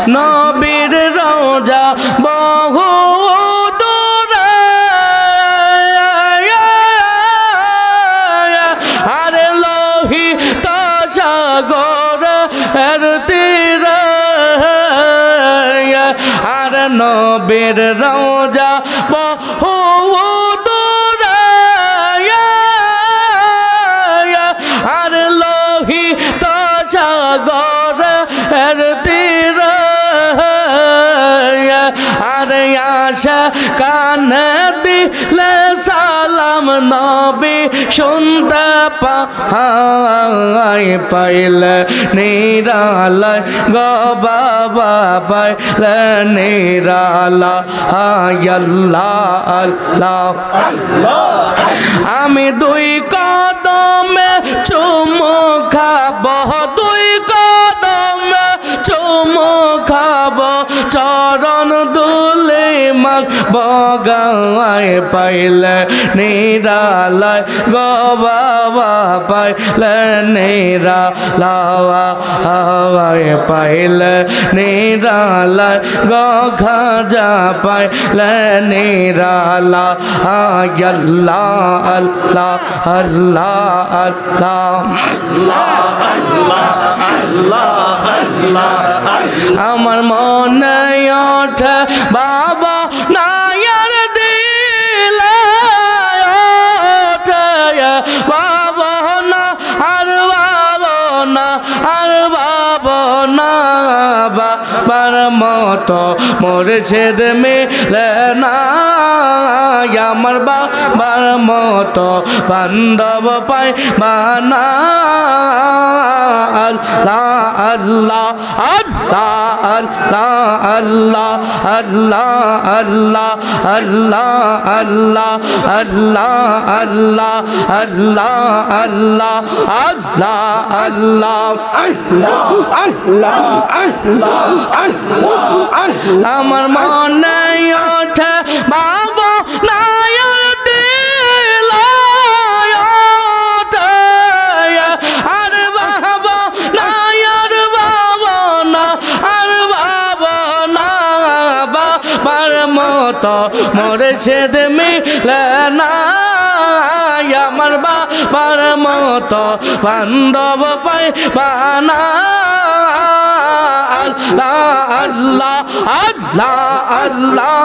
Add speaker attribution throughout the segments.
Speaker 1: নবীর রওজা বহু দূরে আরে লোহিত সাগর এর তীরে আর নবীর রওজা বহু দূরে আর লোহিত সাগর এর তীরে আর আশা কানে দিলে সালাম নবী শুনতে পাইলে নিরালায় গো বাবা পাইলে নিরালায় আল্লাহ আল্লাহ আমি দুই কদমে চুমু খাবো দুই কদমে চুমু খাবো চরণ দুলে মাগ বগায় পাইলে নিরালায় গো বাবা পাইলে নিরালায় পাইলে নিরালায় গো খাজা পাইলে নিরালায় আল্লাহ আল্লাহ আল্লাহ আল্লাহ আমার মনে ওঠে বাবা নায়ার দিলে ওঠে বাবা না আর বাবা না আর বাবা না বাবার মতো মুর্শিদ মিলে না আমার বাবার মতো বান্ধব পাই বানা আল্লাহ আল্লাহ আল্লাহ আল্লাহ আল্লাহ আল্লাহ আল্লাহ আল্লাহ আল্লাহ আল্লাহ আল্লাহ আল্লাহ আল্লাহ আল্লাহ আমার মনে ওঠে বাবা নায়ার দিলে ওঠে আর বাবা নায়ার বাবা না আর বাবা না বাবার মতো মুর্শিদ মিলে না আমার বাবার মতো বান্ধব পাই বানা আল্লাহ আল্লাহ আল্লাহ আল্লাহ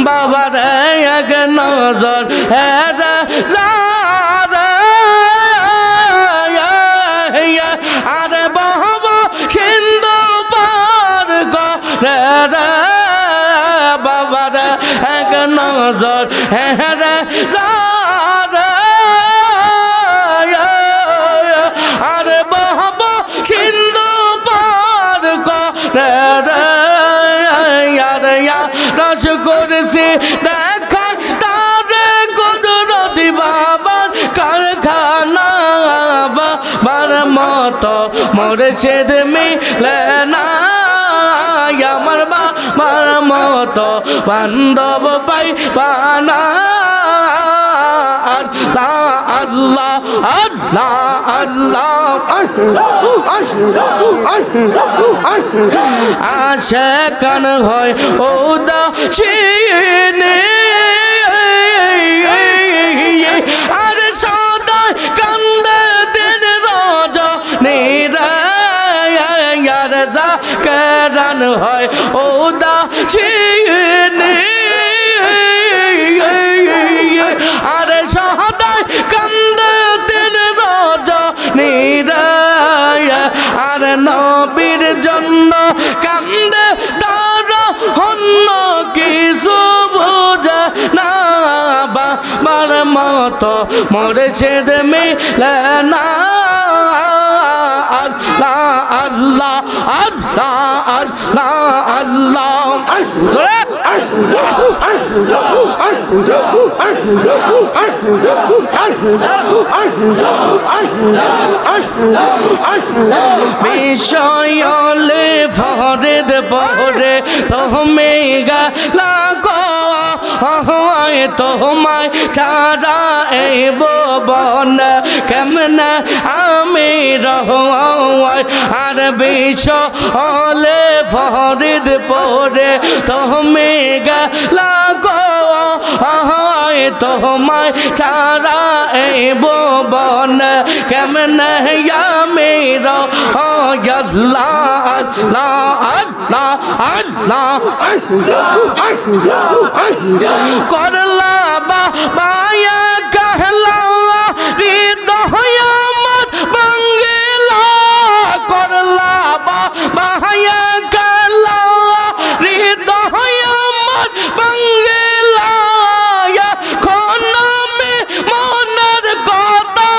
Speaker 1: বাবা রে এক নজর হেরে আরে বাবা সিন্ধু পার করে রে বাবা রে এক নজর হেরে আরে বাবা সিন্ধু পার করে রস করছি দেখা তারে কুদরতি বাবার কারখানা বাবার মতো মুর্শিদ মিলে না আমার বাবার মতো বান্ধব পাই বানা আল্লাহ আল্লাহ আল্লাহ আশিকান হয় উদাসীন আর সদা কান্দে দিন রজনী আর জাকেরান হয় উদাসীন আর সদা কান্দে দিন রজনী আর নবীর জন্য কান্দে তারা অন্য কিছু বোঝে না বাবার মতো মুর্শিদ মিলে না আল্লাহ আল্লাহ আল্লাহ আল্লাহ আল্লাহ বিষয়লে ফরেদ পরে তুমি গেলা গো তোমায় ছাড়া এই ভুবন কেমনে আমি রহমায় আর বিশ্ব হলে ফরিদ পড়ে তুমি গেলা গো তোমায় ছাড়া এই ভুবন কেমনে আমি আল্লাহ আল্লাহ আল্লাহ করলা বায়া कहला হৃদয় আমার বাঙ্গিলা করলা বায়া कहला হৃদয় আমার বাঙ্গিলা এখন আমি মনের কথা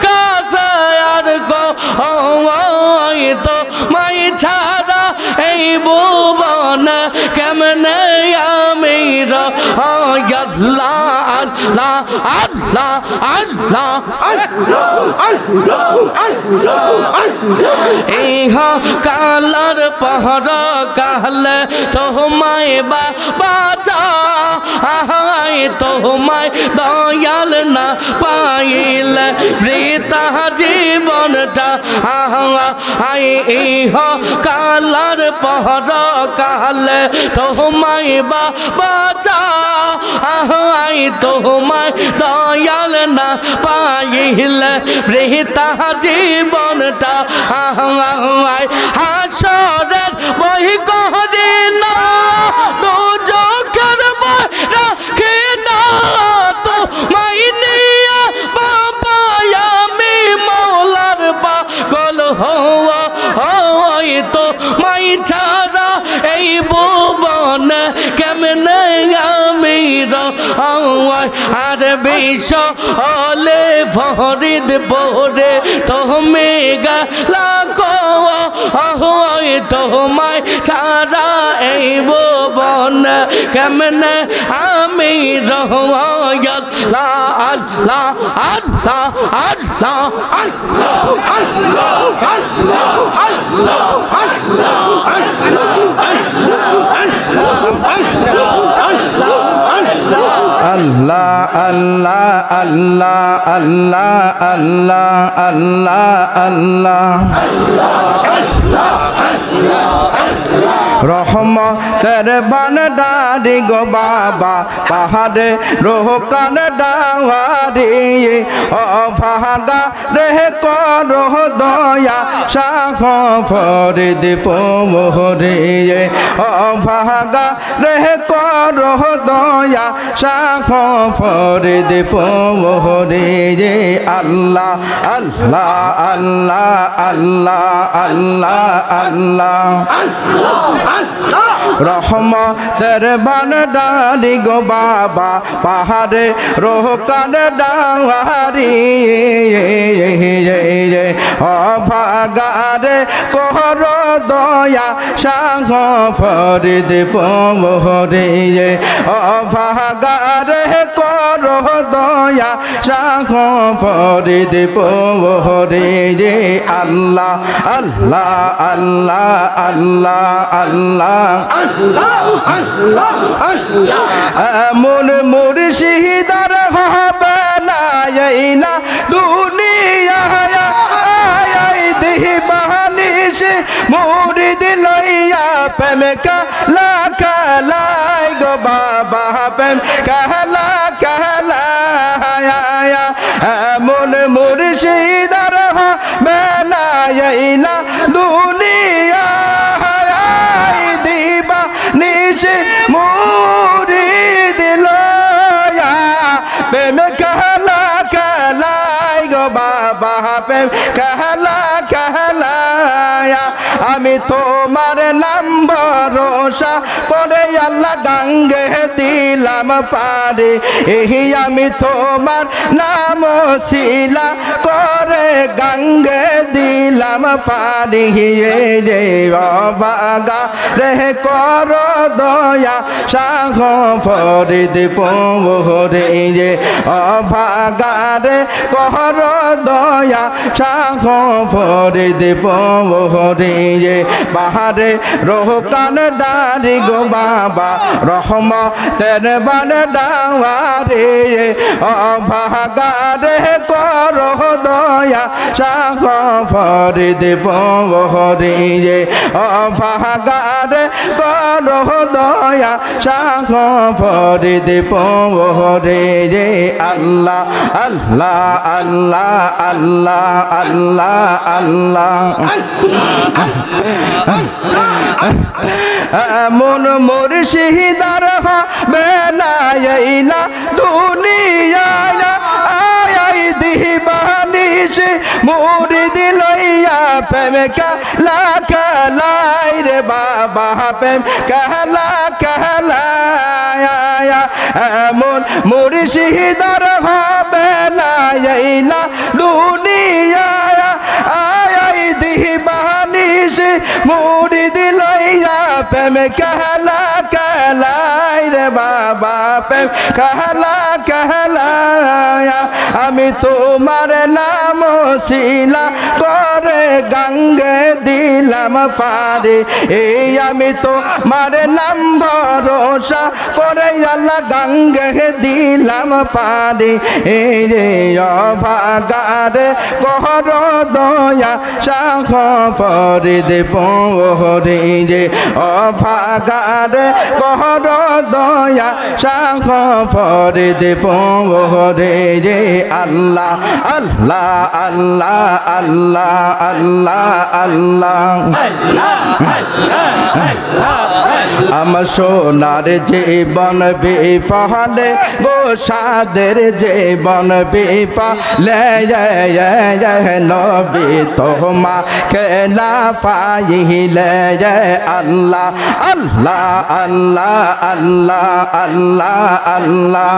Speaker 1: কাছে আর গো তো মাই ছাড়া এই ভুবন কেমনে আমি আল্লাহ আল্লাহ আল্লাহ আল্লাহ এই কালার পহর কালে তোমায় বাঁচা তোমায় দয়াল না পাইলে বৃথা জীবনটা এই কালার পহর কালে তোমায় বাঁচা তোমায় দয়াল না পাইলে বৃথা জীবনটা হাসরের বহি করে না তো চোখের রাখে না তো মাইনিয়া বাবা আমি মৌলার পাগল হওয়া তো মাই ছাড়া এই ভুবন কেমনে আমি আর বিশ্ব হলে ফরিদ পড়ে তুমি গেলা গো তোমায় ছাড়া এই ভুবন কেমনে আমি আল্লাহ আল্লাহ আল্লাহ আল্লাহ
Speaker 2: আল্লাহ আল্লাহ আল্লাহ আল্লাহ আল্লাহ আল্লাহ রহমতের বান্দারি গো বাবা পাহাড়ে রোকান ডাওয়ারি অভাগা রে করো দয়া শাহ ফরিদ পোহরে অভাগা রে করো দয়া শাহ ফরিদ পোহরে আল্লাহ আল্লাহ আল্লাহ আল্লাহ আল্লাহ আল্লাহ রহমতের বান্দারি গো বাবা পাহাড়ে রোকান ডাওয়ারি অভাগারে কর দয়া শাহ ফরিদ পোহরে অভাগারে কর দয়া শাহ ফরিদ পোহরে আল্লাহ আল্লাহ আল্লাহ আল্লাহ আল্লাহ এমন মুর্শিদার হবে না না দুনিয়া দিবানিস মুরিদ লইয়া প্রেম কালা কালাই গো বাবা প্রেম কালা কালায় এমন মুর্শিদার হবে না দুনিয়া দিবানিস মুরিদ লইয়া প্রেম কালা কালাই গো বাবা প্রেম কালা কালায়া আমি তোমার নাম ভরসা করে আল্লাহ গাঙ্গে দিলাম পারে এই আমি তোমার নাম শিলা করে গাঙ্গে দিলাম পারে রে বাগা রে কর দয়া শাহ ফরিদ পোহরে অভাগা রে কর দয়া শাহ ফরিদ পোহরে যে বাহারে রোকান ডারি গো বাবা রহমতের বান ডাওয়ারে অভাগারে করো দয়া শাহ ফরিদ বহরে যে অভাগারে করো দয়া শাহ ফরিদ বহরে যে আল্লাহ আল্লাহ আল্লাহ আল্লাহ আল্লাহ আল্লাহ মন মুর্শিদার হবে না ইলা দুনিয়ায় আয় দিবানি সে মুরিদ লইয়া প্রেম কালা কালাই রে বাবা প্রেম কালা কালাই মন মুর্শিদার হবে না ইলা দুনিয়ায় আয় দিবানি সে মুরিদ লইয়া প্রেম কালা কালাই রে বাবা প্রেম কালা কালাই আমি তোমার নাম শিলা করে গঙ্গে দিলাম পারে এই আমি তোমার নাম ভরসা করে আল্লাহ গঙ্গে দিলাম পারে এই রে অভাগারে কর দয়া শাহ ফরিদ বহরে যে অভাগারে কর দয়া শাহ ফরিদ বহরে যে আল্লাহ আল্লাহ আল্লাহ আল্লাহ আল্লাহ আল্লাহ আমার সোনার জীবন বিপালে গো সাদের জীবন বিপালে নবী তোমা কেনা পাইলে আল্লাহ আল্লাহ আল্লাহ আল্লাহ আল্লাহ আল্লাহ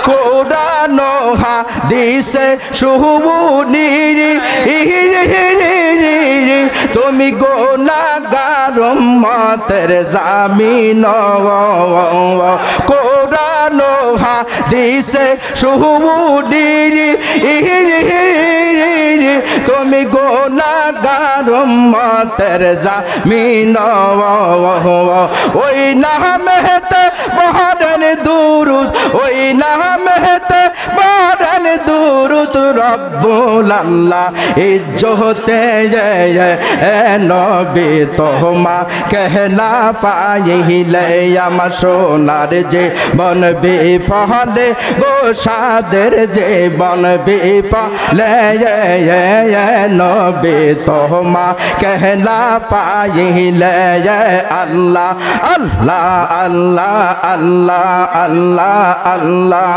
Speaker 2: কোরআন হাদিসে শুনি তুমি গুনাহগার উম্মতের জামিন কোরআন হাদিসে শুনি তুমি গুনাহগার উম্মতের জামিন ওই নামেতে পড়েন দুরূদ ওই নামেতে পড়েন দুরূদ রব্বুল আল্লাহ ইজ্জতে নবী তোমা কেনা পাইলে আমার সোনার যে বন বিফলে গো সাদের যে বন বিফলে নবী তোমা কেনা পাইলে আল্লাহ আল্লাহ আল্লাহ আল্লাহ আল্লাহ আল্লাহ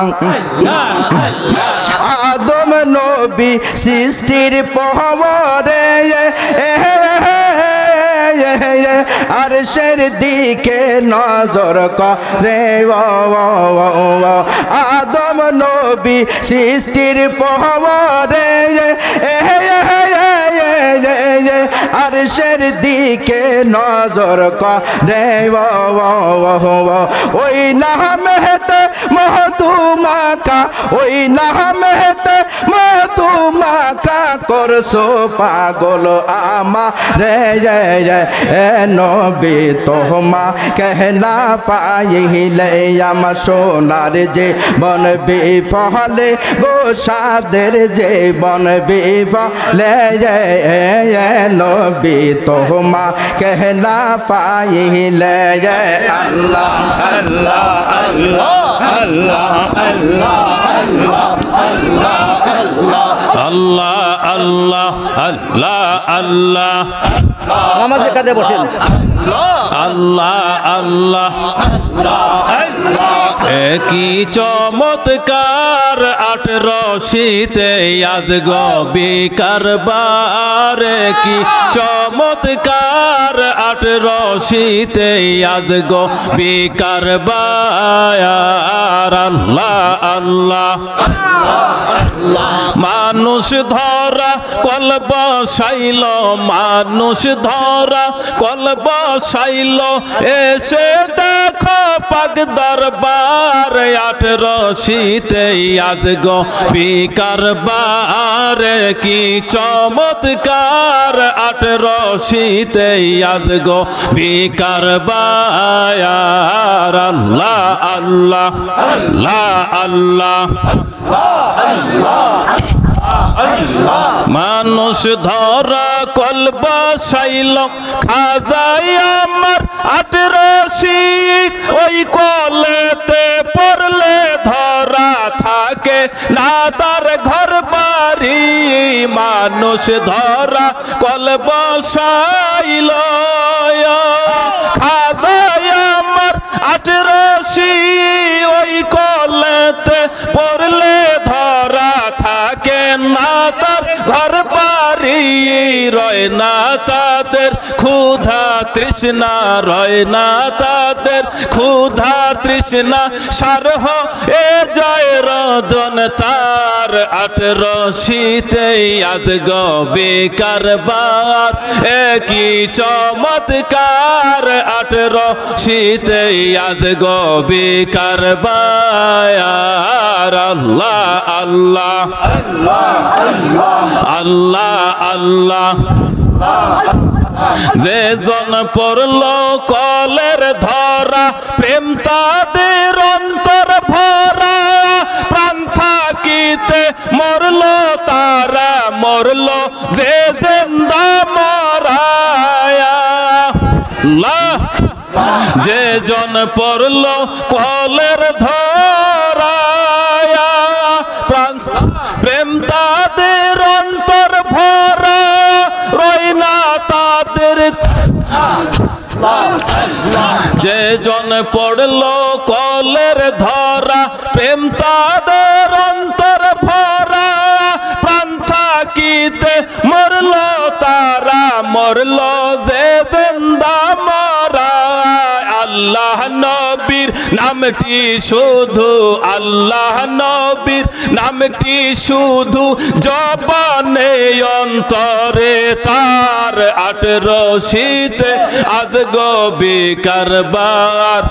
Speaker 2: আদম নবী সৃষ্টির পহরে আরশের দিকে নজর করে আদম নবী সৃষ্টির পহরে আরশের দিকে নজর করে ওই নামেতে মহতুমাকা ওই নামেতে মহতুমাকা করছো পাগল আমারে নবী তোমা কেনা পাইলে আমার সোনার যে বন বিফলে গো সাদের যে বন বিফলে নবী তোমা কেনা পাইলে আল্লাহ আল্লাহ আল্লাহ আল্লাহ আল্লাহ আল্লাহ আল্লাহ আল্লাহ আল্লাহ
Speaker 1: আমাদের কাছে বসেন
Speaker 3: আল্লাহ আল্লাহ একই চমৎকার আট রশিতে আজ গবি কারবার কি চমৎকার আট রশিতে আজ গবি কারবার আল্লাহ আল্লাহ মানুষ ধরা কলব সাইল মানুষ ধরা কলব সাইল এসে দেখো পাক দরবার 18 শীতে আজ গো বিকারবার কি চমৎকার 18 শীতে আজ গো বিকারবার আল্লাহ আল্লাহ আল্লাহ আল্লাহ মানুষ ধরা কলব সাইল খাজাই আমার 18 শীত ওই কলেতে পড়লে ধরা থাকে না তার ঘর বাড়ি মানুষ ধরা কলব সাইল খাজাই আমার 18 শীত ওই কলেতে পড়লে ধরা থাকে না তার ঘর বাড়ি রয় না তাদের ক্ষুধা তৃষ্ণা রয় না তাদের ক্ষুধা তৃষ্ণা সারহ এ যায় রজন তার 18 শীতে আজ গো বিকারবার কি চমৎকার 18 শীতে আজ গো বিকারবার আল্লাহ আল্লাহ আল্লাহ আল্লাহ যে জন পড়ল কলের ধরা প্রেম তাদের অন্তর ভরা প্রাণ থাকিতে মরল তারা মরল যে জিন্দা মরায়া যে জন পড়ল কলের ধরা প্রেম তাদের অন্তর ভরা রয় না তাদের যে জন পড়ল কলের ধরা প্রেম তাদের অন্তর ভরা প্রাণ থাকিতে মরল তারা মরল যে জিন্দা মরা আল্লাহ নবীর নামটি শুধু আল্লাহ নবীর নামটি শুধু জবানে অন্তরে তার 18 শীতে আজ গো বিকারবার